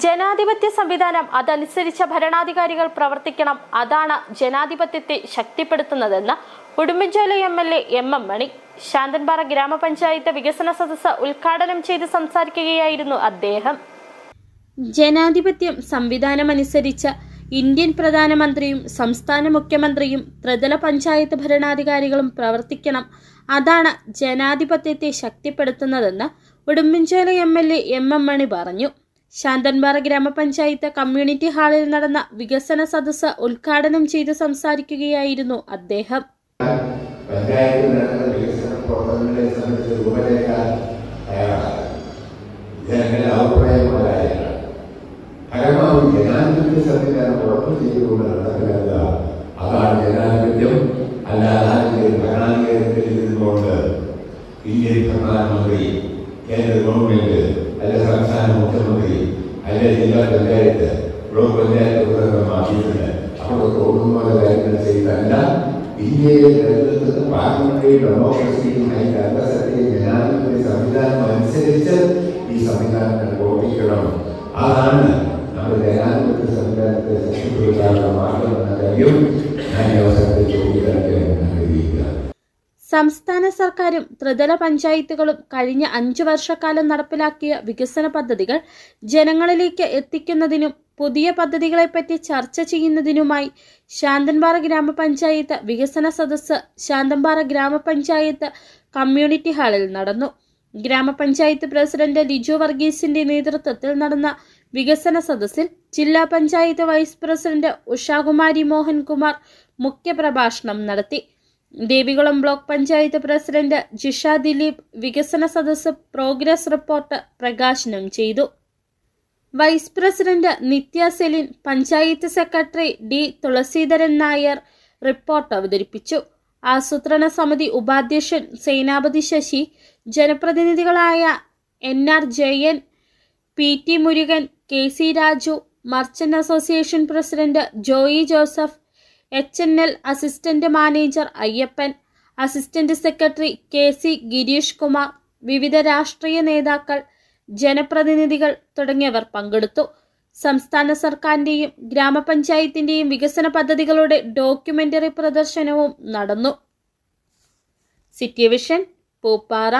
ജനാധിപത്യ സംവിധാനം അതനുസരിച്ച ഭരണാധികാരികൾ പ്രവർത്തിക്കണം. അതാണ് ജനാധിപത്യത്തെ ശക്തിപ്പെടുത്തുന്നതെന്ന് ഉടുമ്പൻചോല MLA MM മണി ശാന്തൻപാറ ഗ്രാമപഞ്ചായത്ത് വികസന സദസ്സ് ഉദ്ഘാടനം ചെയ്ത് സംസാരിക്കുകയായിരുന്നു അദ്ദേഹം. ജനാധിപത്യം സംവിധാനമനുസരിച്ച് ഇന്ത്യൻ പ്രധാനമന്ത്രിയും സംസ്ഥാന മുഖ്യമന്ത്രിയും ത്രിതല പഞ്ചായത്ത് ഭരണാധികാരികളും പ്രവർത്തിക്കണം. അതാണ് ജനാധിപത്യത്തെ ശക്തിപ്പെടുത്തുന്നതെന്ന് ഉടുമ്പൻചോല MLA MM മണി പറഞ്ഞു. ശാന്തൻപാറ ഗ്രാമപഞ്ചായത്ത് കമ്മ്യൂണിറ്റി ഹാളിൽ നടന്ന വികസന സദസ്സ് ഉദ്ഘാടനം ചെയ്ത് സംസാരിക്കുകയായിരുന്നു അദ്ദേഹം. ഇന്ത്യൻ പ്രധാനമന്ത്രി, കേന്ദ്ര ഗവൺമെന്റ്, അല്ലെ സംസ്ഥാന മുഖ്യമന്ത്രി, അല്ലെ ജില്ലാ പഞ്ചായത്ത്, ബ്ലോക്ക് പഞ്ചായത്ത് മാറ്റിയിട്ടുണ്ട്. അവർക്ക് ഒന്നുപോലെ കാര്യങ്ങൾ ചെയ്തല്ല. ഇന്ത്യയിലെ നിലനിൽക്കുന്ന പാർലമെന്ററി ഡെമോക്രസിയും അതിന്റെ അന്തസ്സത്തെ ജനാധിപത്യ സംവിധാനം അനുസരിച്ച് ഈ സംവിധാനങ്ങൾ പ്രവർത്തിക്കണം. അതാണ് നമ്മുടെ ജനാധിപത്യ സംവിധാനത്തെ ശക്തിപ്പെടുത്താനുള്ള മാർഗമെന്ന കാര്യം ഞാൻ ഈ അവസരത്തിൽ ചൂണ്ടിക്കാണിക്കാൻ ആഗ്രഹിക്കുക. സംസ്ഥാന സർക്കാരും ത്രിതല പഞ്ചായത്തുകളും കഴിഞ്ഞ 5 വർഷക്കാലം നടപ്പിലാക്കിയ വികസന പദ്ധതികൾ ജനങ്ങളിലേക്ക് എത്തിക്കുന്നതിനും പുതിയ പദ്ധതികളെപ്പറ്റി ചർച്ച ചെയ്യുന്നതിനുമായി ശാന്തൻപാറ ഗ്രാമപഞ്ചായത്ത് വികസന സദസ്സ് ശാന്തൻപാറ ഗ്രാമപഞ്ചായത്ത് കമ്മ്യൂണിറ്റി ഹാളിൽ നടന്നു. ഗ്രാമപഞ്ചായത്ത് പ്രസിഡന്റ് ലിജു വർഗീസിന്റെ നേതൃത്വത്തിൽ നടന്ന വികസന സദസ്സിൽ ജില്ലാ പഞ്ചായത്ത് വൈസ് പ്രസിഡന്റ് ഉഷാകുമാരി മോഹൻകുമാർ മുഖ്യപ്രഭാഷണം നടത്തി. ദേവികുളം ബ്ലോക്ക് പഞ്ചായത്ത് പ്രസിഡന്റ് ജിഷ ദിലീപ് വികസന സദസ്സ് പ്രോഗ്രസ് റിപ്പോർട്ട് പ്രകാശനം ചെയ്തു. Vice president Nitya Celine, panchayat secretary D Thulasidharan Nair report അവതരിപ്പിച്ചു. ആസൂത്രണ സമിതി ഉപാധ്യക്ഷൻ സേനാപതി ശശി, ജനപ്രതിനിധികളായ NR Jayan, PT Murugan, KC Raju, merchant association president Joy Joseph, HNL assistant manager Ayyappan, assistant secretary KC Girish Kumar, വിവിധ രാഷ്ട്രീയ നേതാക്കൾ, ജനപ്രതിനിധികൾ തുടങ്ങിയവർ പങ്കെടുത്തു. സംസ്ഥാന സർക്കാരിന്റെയും ഗ്രാമപഞ്ചായത്തിന്റെയും വികസന പദ്ധതികളുടെ ഡോക്യുമെന്ററി പ്രദർശനവും നടന്നു. City vision, Pooppara.